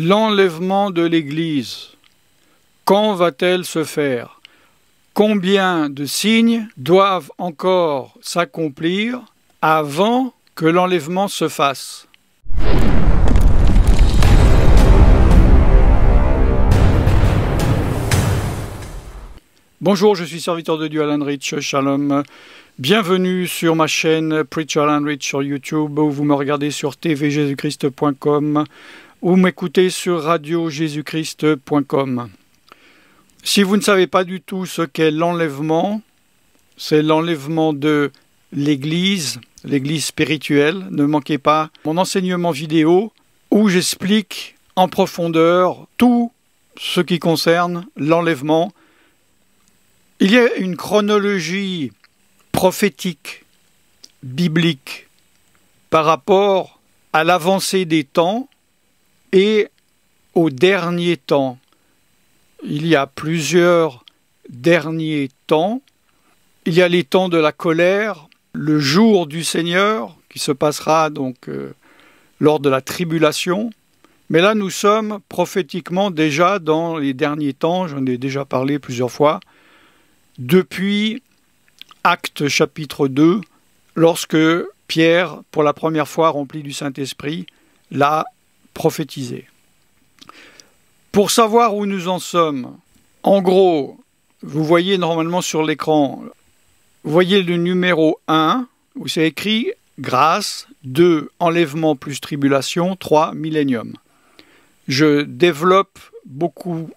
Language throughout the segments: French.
L'enlèvement de l'Église, quand va-t-elle se faire? Combien de signes doivent encore s'accomplir avant que l'enlèvement se fasse? Bonjour, je suis serviteur de Dieu Alan Rich, Shalom. Bienvenue sur ma chaîne Preacher Alan Rich sur YouTube, où vous me regardez sur tvjesuschrist.com ou m'écoutez sur radiojesuschrist.com. Si vous ne savez pas du tout ce qu'est l'enlèvement, c'est l'enlèvement de l'Église, l'Église spirituelle. Ne manquez pas mon enseignement vidéo où j'explique en profondeur tout ce qui concerne l'enlèvement. Il y a une chronologie prophétique, biblique, par rapport à l'avancée des temps et aux derniers temps. Il y a plusieurs derniers temps. Il y a les temps de la colère, le jour du Seigneur, qui se passera donc lors de la tribulation. Mais là, nous sommes prophétiquement déjà dans les derniers temps, j'en ai déjà parlé plusieurs fois, depuis Actes chapitre 2, lorsque Pierre, pour la première fois rempli du Saint-Esprit, l'a prophétisé. Pour savoir où nous en sommes, en gros, vous voyez normalement sur l'écran, vous voyez le numéro 1, où c'est écrit grâce, 2 enlèvement plus tribulation, 3 millénium. Je développe beaucoup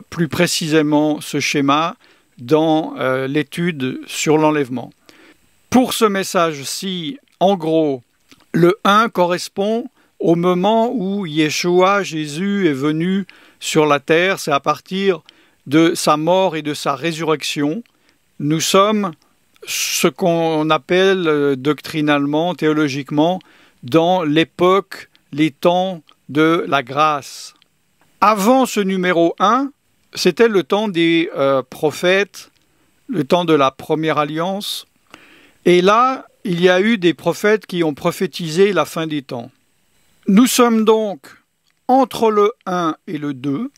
plus précisément ce schéma dans l'étude sur l'enlèvement. Pour ce message-ci, en gros, le 1 correspond au moment où Yeshua, Jésus, est venu sur la terre. C'est à partir de sa mort et de sa résurrection. Nous sommes ce qu'on appelle doctrinalement, théologiquement, dans l'époque, les temps de la grâce. Avant ce numéro 1, c'était le temps des prophètes, le temps de la première alliance. Et là, il y a eu des prophètes qui ont prophétisé la fin des temps. Nous sommes donc entre le 1 et le 2.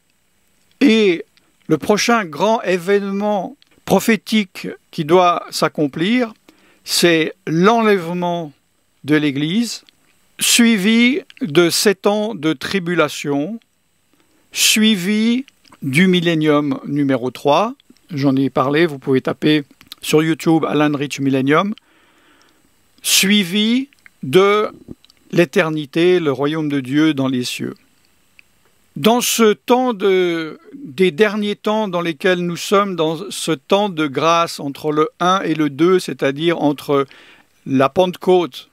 Et le prochain grand événement prophétique qui doit s'accomplir, c'est l'enlèvement de l'Église, suivi de 7 ans de tribulation, suivi du millénium numéro 3. J'en ai parlé, vous pouvez taper sur YouTube Alan Rich Millennium, suivi de l'éternité, le royaume de Dieu dans les cieux. Dans ce temps des derniers temps dans lesquels nous sommes, dans ce temps de grâce entre le 1 et le 2, c'est-à-dire entre la Pentecôte,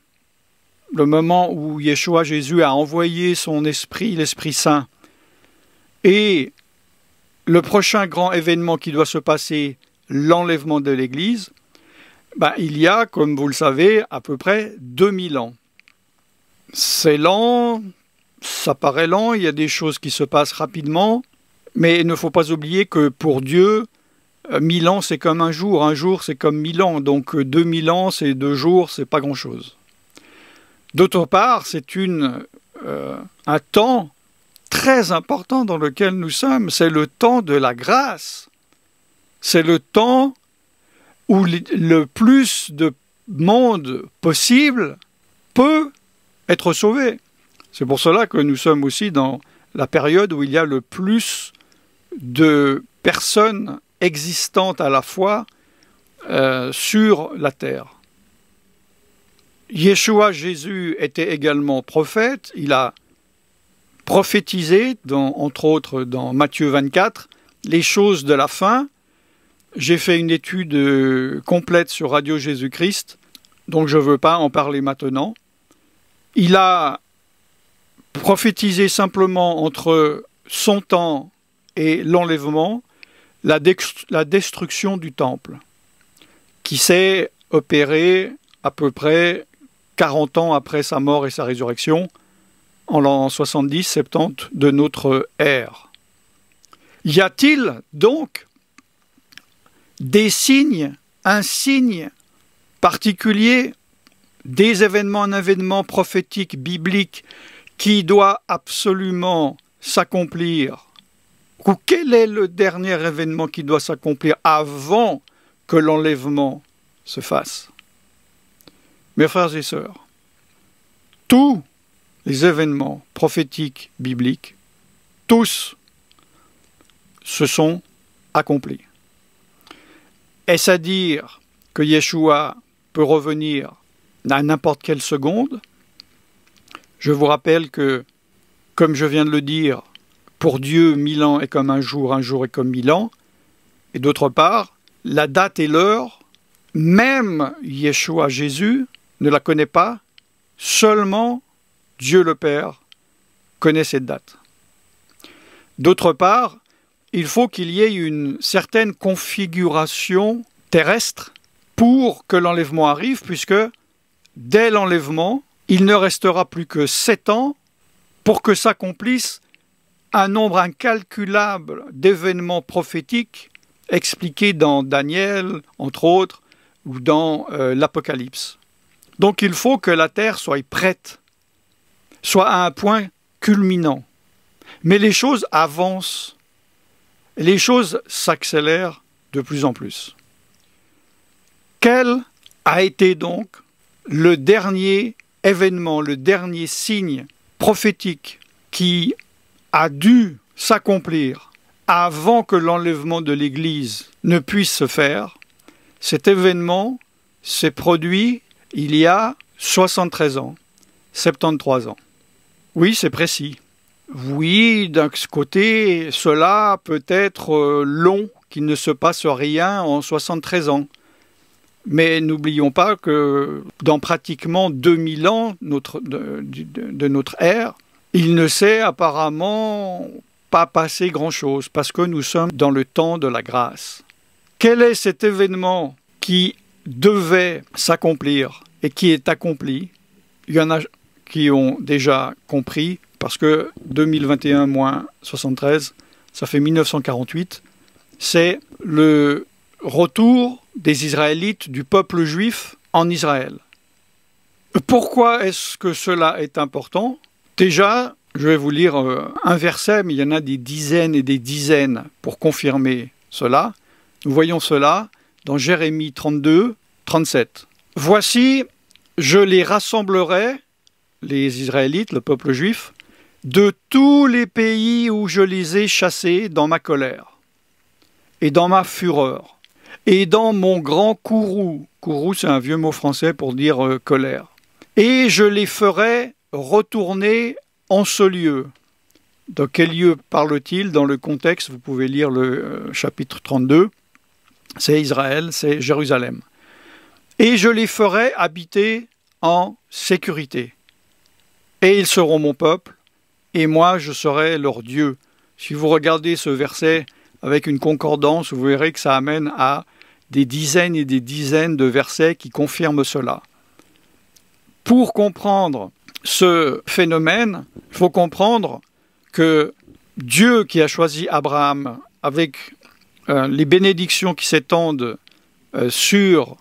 le moment où Yeshua Jésus a envoyé son esprit, l'Esprit Saint, et le prochain grand événement qui doit se passer, l'enlèvement de l'Église, il y a, comme vous le savez, à peu près 2000 ans. C'est lent, ça paraît lent, il y a des choses qui se passent rapidement, mais il ne faut pas oublier que pour Dieu, 1000 ans c'est comme un jour c'est comme 1000 ans, donc 2000 ans c'est 2 jours, c'est pas grand-chose. D'autre part, c'est un temps très important dans lequel nous sommes, c'est le temps de la grâce. C'est le temps où le plus de monde possible peut être sauvé. C'est pour cela que nous sommes aussi dans la période où il y a le plus de personnes existantes à la fois sur la terre. Yeshua, Jésus, était également prophète. Il a prophétisé, entre autres dans Matthieu 24, les choses de la fin. J'ai fait une étude complète sur Radio Jésus-Christ, donc je ne veux pas en parler maintenant. Il a prophétisé simplement entre son temps et l'enlèvement, la destruction du temple, qui s'est opérée à peu près 40 ans après sa mort et sa résurrection, en l'an 70-70 de notre ère. Y a-t-il donc des signes, un signe particulier, des événements, un événement prophétique, biblique, qui doit absolument s'accomplir, ou quel est le dernier événement qui doit s'accomplir avant que l'enlèvement se fasse? Mes frères et sœurs, tous les événements prophétiques bibliques, tous se sont accomplis. Est-ce à dire que Yeshua peut revenir à n'importe quelle seconde? Je vous rappelle que, comme je viens de le dire, pour Dieu, 1000 ans est comme un jour est comme 1000 ans. Et d'autre part, la date et l'heure, même Yeshua, Jésus, ne la connaît pas, seulement Dieu le Père connaît cette date. D'autre part, il faut qu'il y ait une certaine configuration terrestre pour que l'enlèvement arrive, puisque dès l'enlèvement, il ne restera plus que 7 ans pour que s'accomplisse un nombre incalculable d'événements prophétiques expliqués dans Daniel, entre autres, ou dans l'Apocalypse. Donc il faut que la terre soit prête, soit à un point culminant. Mais les choses avancent, les choses s'accélèrent de plus en plus. Quel a été donc le dernier événement, le dernier signe prophétique qui a dû s'accomplir avant que l'enlèvement de l'Église ne puisse se faire? Cet événement s'est produit il y a 73 ans, 73 ans. Oui, c'est précis. Oui, d'un côté, cela peut être long, qu'il ne se passe rien en 73 ans. Mais n'oublions pas que dans pratiquement 2000 ans de notre ère, il ne s'est apparemment pas passé grand-chose, parce que nous sommes dans le temps de la grâce. Quel est cet événement qui devait s'accomplir et qui est accompli? Il y en a qui ont déjà compris, parce que 2021 moins 73, ça fait 1948, c'est le retour des Israélites, du peuple juif en Israël. Pourquoi est-ce que cela est important? Déjà, je vais vous lire un verset, mais il y en a des dizaines et des dizaines pour confirmer cela. Nous voyons cela dans Jérémie 32, 37. « Voici, je les rassemblerai, les Israélites, le peuple juif, de tous les pays où je les ai chassés dans ma colère et dans ma fureur et dans mon grand courroux. » Courroux, c'est un vieux mot français pour dire colère. « Et je les ferai retourner en ce lieu. » De quel lieu parle-t-il? Dans le contexte, vous pouvez lire le chapitre 32. C'est Israël, c'est Jérusalem. « Et je les ferai habiter en sécurité. Et ils seront mon peuple, et moi je serai leur Dieu. » Si vous regardez ce verset avec une concordance, vous verrez que ça amène à des dizaines et des dizaines de versets qui confirment cela. Pour comprendre ce phénomène, il faut comprendre que Dieu qui a choisi Abraham avec les bénédictions qui s'étendent sur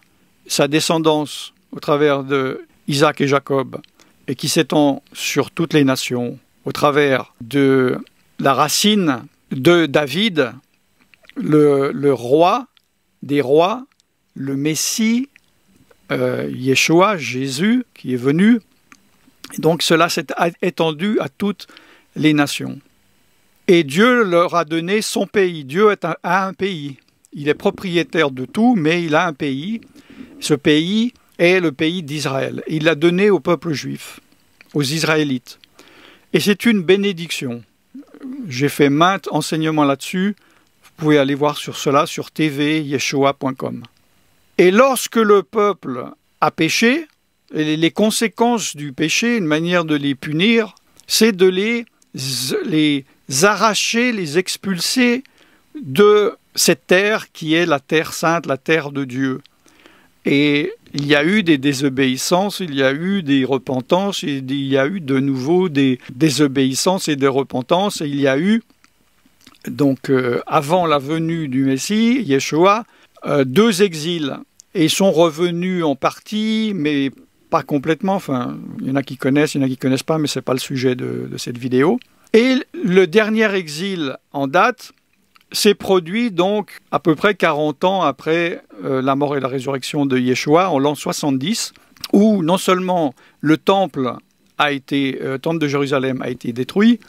sa descendance au travers de Isaac et Jacob et qui s'étend sur toutes les nations au travers de la racine de David, le roi des rois, le Messie, Yeshua, Jésus, qui est venu. Donc cela s'est étendu à toutes les nations. Et Dieu leur a donné son pays. Dieu a un pays. Il est propriétaire de tout, mais il a un pays. Ce pays est le pays d'Israël. Il l'a donné au peuple juif, aux Israélites. Et c'est une bénédiction. J'ai fait maintes enseignements là-dessus. Vous pouvez aller voir sur cela sur tvyeshua.com. Et lorsque le peuple a péché, les conséquences du péché, une manière de les punir, c'est de les arracher, les expulser de cette terre qui est la terre sainte, la terre de Dieu. Et il y a eu des désobéissances, il y a eu des repentances, il y a eu de nouveau des désobéissances et des repentances, et il y a eu, donc avant la venue du Messie, Yeshua, 2 exils. Et ils sont revenus en partie, mais pas complètement. Enfin, il y en a qui connaissent, il y en a qui ne connaissent pas, mais ce n'est pas le sujet de cette vidéo. Et le dernier exil en date s'est produit donc à peu près 40 ans après la mort et la résurrection de Yeshua, en l'an 70, où non seulement le temple de Jérusalem a été détruit,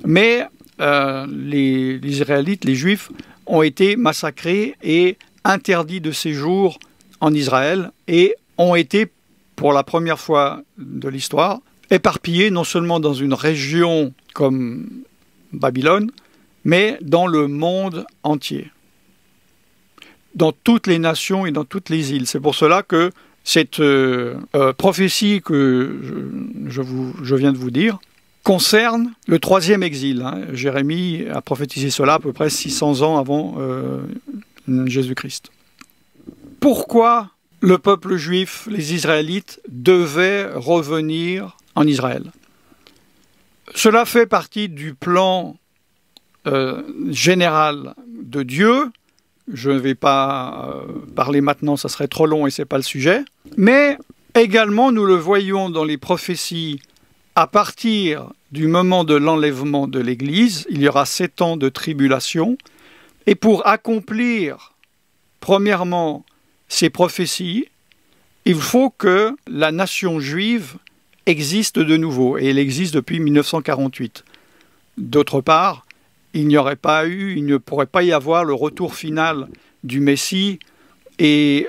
mais les Israélites, les Juifs, ont été massacrés et interdits de séjour en Israël et ont été, pour la première fois de l'histoire, éparpillés non seulement dans une région comme Babylone, mais dans le monde entier, dans toutes les nations et dans toutes les îles. C'est pour cela que cette prophétie que je viens de vous dire concerne le troisième exil. Jérémie a prophétisé cela à peu près 600 ans avant Jésus-Christ. Pourquoi le peuple juif, les Israélites, devaient revenir en Israël? Cela fait partie du plan général de Dieu. Je ne vais pas parler maintenant, ça serait trop long et ce n'est pas le sujet. Mais également, nous le voyons dans les prophéties, à partir du moment de l'enlèvement de l'Église, il y aura 7 ans de tribulation. Et pour accomplir, premièrement, ces prophéties, il faut que la nation juive existe de nouveau. Et elle existe depuis 1948. D'autre part, il ne pourrait pas y avoir le retour final du Messie et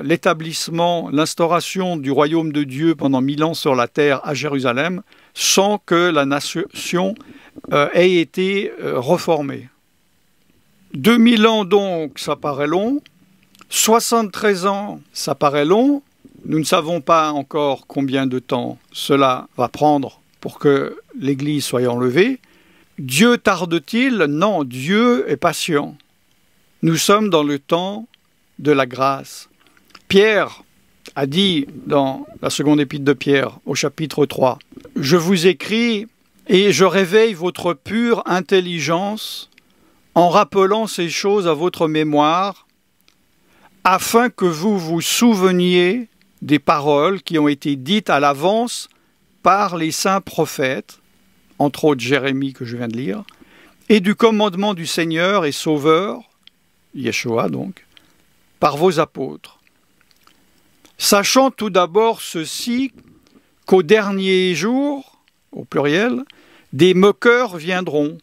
l'établissement, l'instauration du royaume de Dieu pendant 1000 ans sur la terre à Jérusalem sans que la nation ait été reformée. 2000 ans donc, ça paraît long. 73 ans, ça paraît long. Nous ne savons pas encore combien de temps cela va prendre pour que l'Église soit enlevée. Dieu tarde-t-il? Non, Dieu est patient. Nous sommes dans le temps de la grâce. Pierre a dit dans la seconde épître de Pierre, au chapitre 3, « Je vous écris et je réveille votre pure intelligence en rappelant ces choses à votre mémoire, afin que vous vous souveniez des paroles qui ont été dites à l'avance par les saints prophètes, entre autres Jérémie que je viens de lire, et du commandement du Seigneur et Sauveur, Yeshua donc, par vos apôtres. Sachant tout d'abord ceci, qu'au dernier jour, au pluriel, des moqueurs viendront,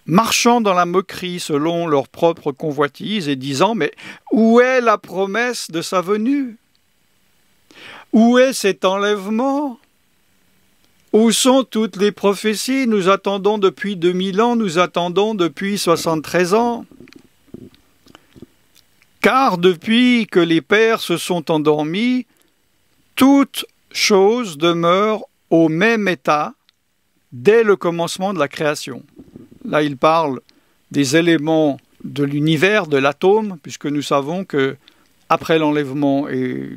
marchant dans la moquerie selon leur propre convoitise et disant « Mais où est la promesse de sa venue? Où est cet enlèvement? Où sont toutes les prophéties? Nous attendons depuis 2000 ans, nous attendons depuis 73 ans. Car depuis que les pères se sont endormis, toute chose demeure au même état dès le commencement de la création. » Là, il parle des éléments de l'univers, de l'atome, puisque nous savons que après l'enlèvement et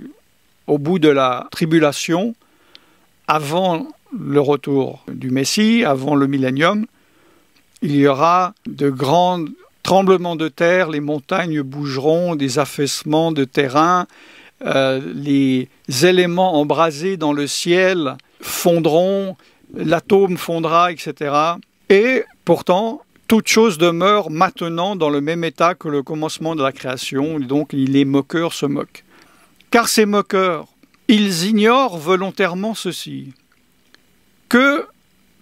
au bout de la tribulation, avant le retour du Messie, avant le millénium, il y aura de grands tremblements de terre, les montagnes bougeront, des affaissements de terrain, les éléments embrasés dans le ciel fondront, l'atome fondra, etc. Et pourtant, toute chose demeure maintenant dans le même état que le commencement de la création, et donc les moqueurs se moquent. Car ces moqueurs, ils ignorent volontairement ceci, que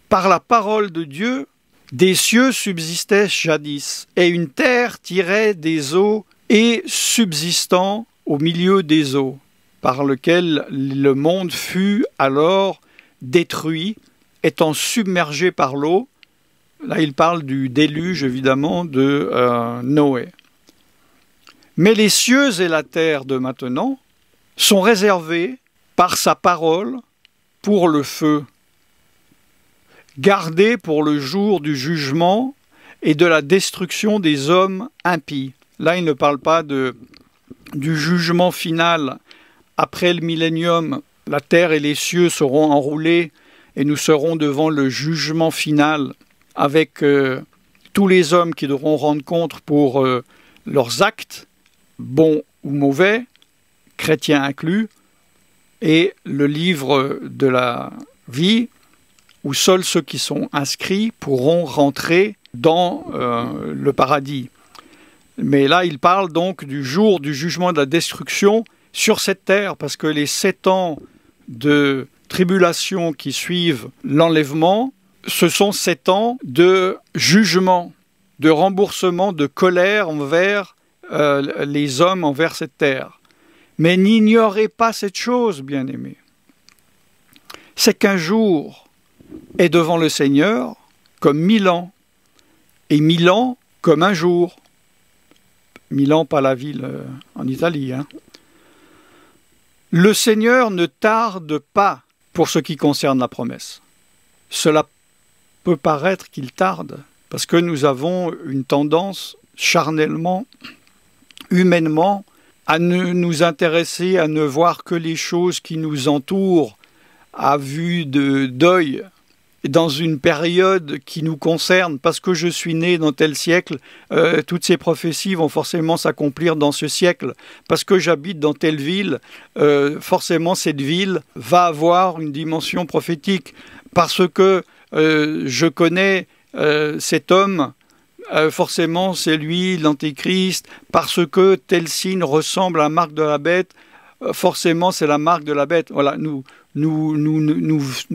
par la parole de Dieu, des cieux subsistaient jadis, et une terre tirait des eaux et subsistant au milieu des eaux, par lequel le monde fut alors détruit, étant submergé par l'eau. Là, il parle du déluge, évidemment, de Noé. Mais les cieux et la terre de maintenant sont réservés par sa parole pour le feu, gardés pour le jour du jugement et de la destruction des hommes impies. Là, il ne parle pas du jugement final. Après le millénium, la terre et les cieux seront enroulés et nous serons devant le jugement final avec tous les hommes qui devront rendre compte pour leurs actes, bons ou mauvais, chrétiens inclus, et le livre de la vie où seuls ceux qui sont inscrits pourront rentrer dans le paradis. Mais là, il parle donc du jour du jugement de la destruction sur cette terre, parce que les 7 ans de tribulation qui suivent l'enlèvement, ce sont 7 ans de jugement, de remboursement, de colère envers les hommes, envers cette terre. Mais n'ignorez pas cette chose, bien-aimés. C'est qu'un jour est devant le Seigneur comme 1000 ans, et 1000 ans comme un jour. Milan, pas la ville en Italie. Hein. Le Seigneur ne tarde pas pour ce qui concerne la promesse. Cela peut paraître qu'il tarde, parce que nous avons une tendance charnellement, humainement, à ne nous intéresser, à ne voir que les choses qui nous entourent à vue d'œil, dans une période qui nous concerne, parce que je suis né dans tel siècle, toutes ces prophéties vont forcément s'accomplir dans ce siècle. Parce que j'habite dans telle ville, forcément cette ville va avoir une dimension prophétique. Parce que je connais cet homme, forcément c'est lui l'antéchrist. Parce que tel signe ressemble à la marque de la bête, forcément c'est la marque de la bête. Voilà, nous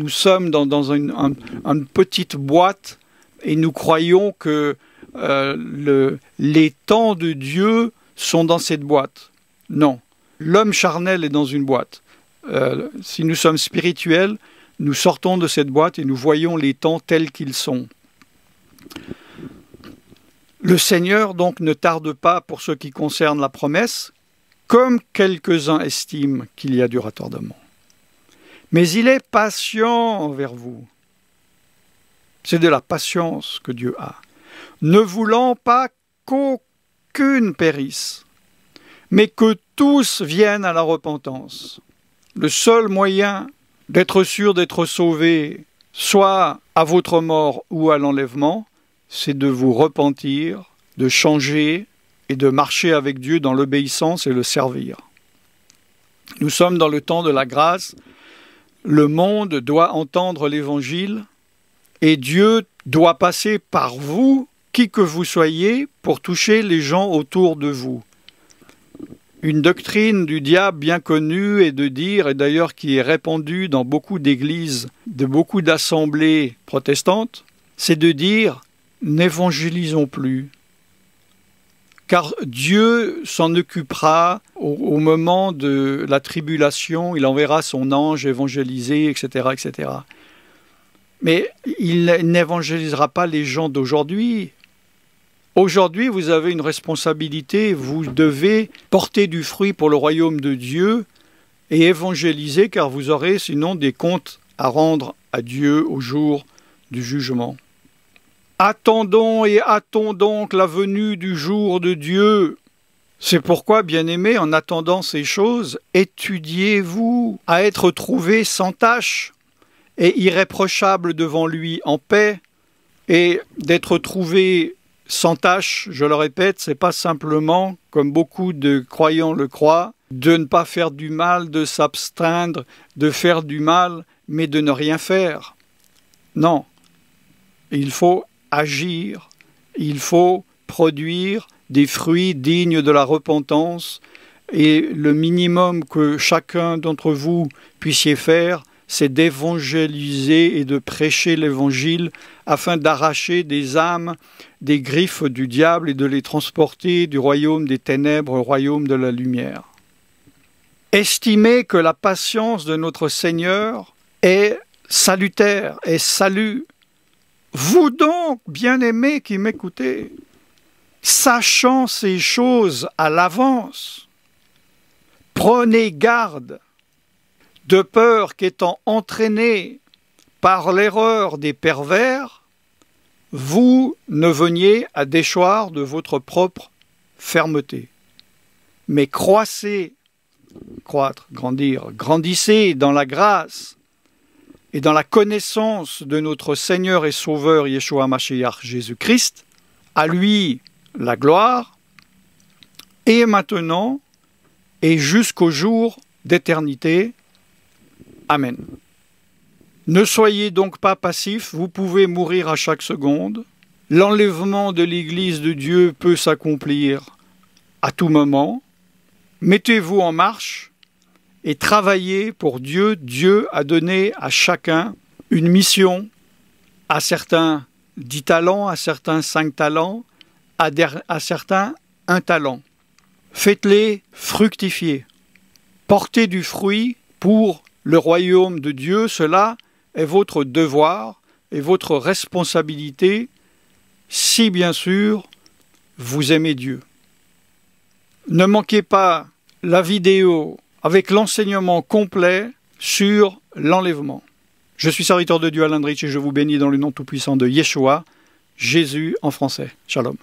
sommes dans une petite boîte et nous croyons que les temps de Dieu sont dans cette boîte. Non, l'homme charnel est dans une boîte. Si nous sommes spirituels, nous sortons de cette boîte et nous voyons les temps tels qu'ils sont. Le Seigneur donc ne tarde pas pour ce qui concerne la promesse, comme quelques-uns estiment qu'il y a du retardement. Mais il est patient envers vous. C'est de la patience que Dieu a. Ne voulant pas qu'aucune périsse, mais que tous viennent à la repentance. Le seul moyen d'être sûr d'être sauvé, soit à votre mort ou à l'enlèvement, c'est de vous repentir, de changer et de marcher avec Dieu dans l'obéissance et le servir. Nous sommes dans le temps de la grâce. Le monde doit entendre l'Évangile et Dieu doit passer par vous, qui que vous soyez, pour toucher les gens autour de vous. Une doctrine du diable bien connue est de dire, et d'ailleurs qui est répandue dans beaucoup d'églises, de beaucoup d'assemblées protestantes, c'est de dire « n'évangélisons plus ». Car Dieu s'en occupera au moment de la tribulation, il enverra son ange évangéliser, etc., etc. Mais il n'évangélisera pas les gens d'aujourd'hui. Aujourd'hui, vous avez une responsabilité, vous devez porter du fruit pour le royaume de Dieu et évangéliser, car vous aurez sinon des comptes à rendre à Dieu au jour du jugement. Attendons et hâtons donc la venue du jour de Dieu. C'est pourquoi, bien-aimés, en attendant ces choses, étudiez-vous à être trouvés sans tache et irréprochables devant lui en paix. Et d'être trouvés sans tache, je le répète, c'est pas simplement, comme beaucoup de croyants le croient, de ne pas faire du mal, de s'absteindre, de faire du mal, mais de ne rien faire. Non, il faut agir, il faut produire des fruits dignes de la repentance et le minimum que chacun d'entre vous puissiez faire, c'est d'évangéliser et de prêcher l'évangile afin d'arracher des âmes des griffes du diable et de les transporter du royaume des ténèbres au royaume de la lumière. Estimez que la patience de notre Seigneur est salutaire, est salut. Vous donc, bien-aimés qui m'écoutez, sachant ces choses à l'avance, prenez garde, de peur qu'étant entraînés par l'erreur des pervers, vous ne veniez à déchoir de votre propre fermeté. Mais croissez, croître, grandir, grandissez dans la grâce et dans la connaissance de notre Seigneur et Sauveur Yeshua Mashiach Jésus-Christ, à lui la gloire, et maintenant et jusqu'au jour d'éternité. Amen. Ne soyez donc pas passifs, vous pouvez mourir à chaque seconde. L'enlèvement de l'Église de Dieu peut s'accomplir à tout moment. Mettez-vous en marche et travaillez pour Dieu. Dieu a donné à chacun une mission, à certains 10 talents, à certains 5 talents, à certains 1 talent. Faites-les fructifier. Portez du fruit pour le royaume de Dieu. Cela est votre devoir et votre responsabilité si bien sûr vous aimez Dieu. Ne manquez pas la vidéo avec l'enseignement complet sur l'enlèvement. Je suis serviteur de Dieu Alain Drich et je vous bénis dans le nom tout-puissant de Yeshua, Jésus en français. Shalom.